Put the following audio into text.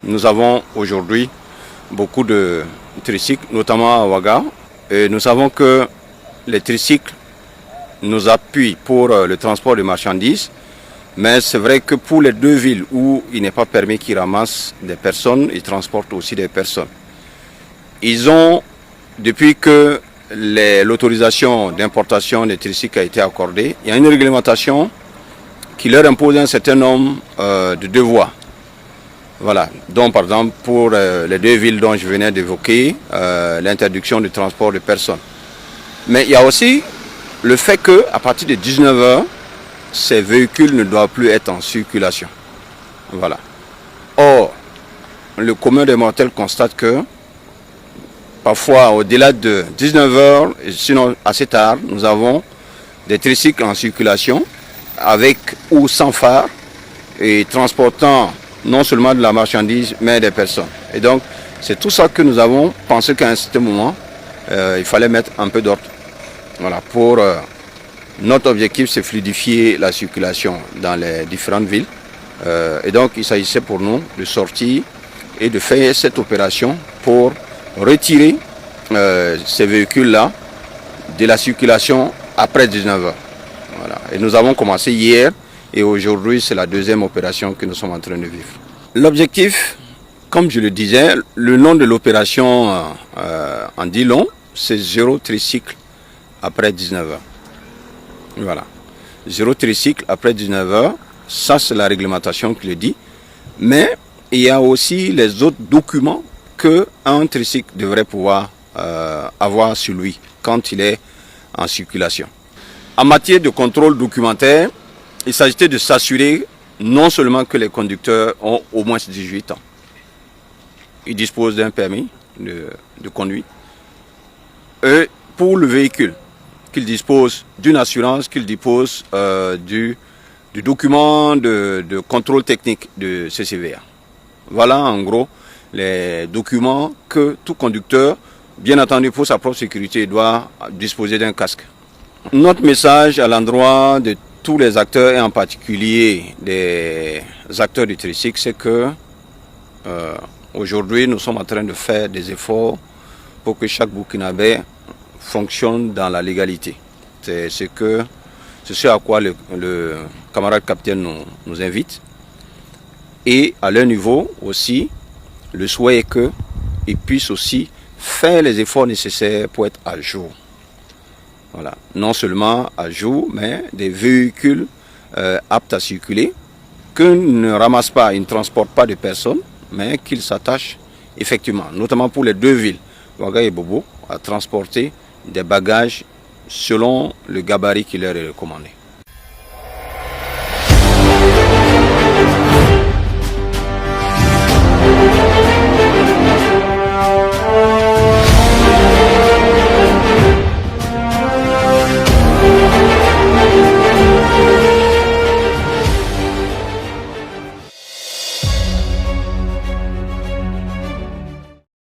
Nous avons aujourd'hui beaucoup de tricycles, notamment à Ouaga. Et nous savons que les tricycles nous appuient pour le transport de marchandises. Mais c'est vrai que pour les deux villes où il n'est pas permis qu'ils ramassent des personnes, ils transportent aussi des personnes. Ils ont, depuis que l'autorisation d'importation des tricycles a été accordée, il y a une réglementation qui leur impose un certain nombre de devoirs. Voilà. Donc par exemple pour les deux villes dont je venais d'évoquer, l'interdiction du transport de personnes. Mais il y a aussi le fait qu'à partir de 19 h, ces véhicules ne doivent plus être en circulation. Voilà. Or, le commun des mortels constate que parfois au-delà de 19 h, sinon assez tard, nous avons des tricycles en circulation avec ou sans phare et transportant non seulement de la marchandise mais des personnes. Et donc c'est tout ça que nous avons pensé qu'à un certain moment il fallait mettre un peu d'ordre. Voilà, pour notre objectif, c'est fluidifier la circulation dans les différentes villes. Et donc il s'agissait pour nous de sortir et de faire cette opération pour retirer ces véhicules-là de la circulation après 19 h. Voilà. Et nous avons commencé hier et aujourd'hui c'est la deuxième opération que nous sommes en train de vivre. L'objectif, comme je le disais, le nom de l'opération en dit long, c'est zéro tricycle après 19 h. Voilà. Zéro tricycle après 19 h, ça c'est la réglementation qui le dit. Mais il y a aussi les autres documents qu'un tricycle devrait pouvoir avoir sur lui quand il est en circulation. En matière de contrôle documentaire, il s'agissait de s'assurer non seulement que les conducteurs ont au moins 18 ans. Ils disposent d'un permis de conduire. Et pour le véhicule, qu'ils disposent d'une assurance, qu'ils disposent du document de contrôle technique de CCVA. Voilà en gros les documents que tout conducteur, bien entendu pour sa propre sécurité, doit disposer d'un casque. Notre message à l'endroit de tous les acteurs et en particulier des acteurs du tricycle, c'est que aujourd'hui nous sommes en train de faire des efforts pour que chaque Burkinabé fonctionne dans la légalité. C'est ce à quoi le camarade capitaine nous invite. Et à leur niveau aussi, le souhait est qu'ils puissent aussi faire les efforts nécessaires pour être à jour. Voilà. Non seulement à jour, mais des véhicules aptes à circuler, qu'ils ne ramassent pas, ils ne transportent pas de personnes, mais qu'ils s'attachent effectivement, notamment pour les deux villes, Ouaga et Bobo, à transporter des bagages selon le gabarit qui leur est recommandé.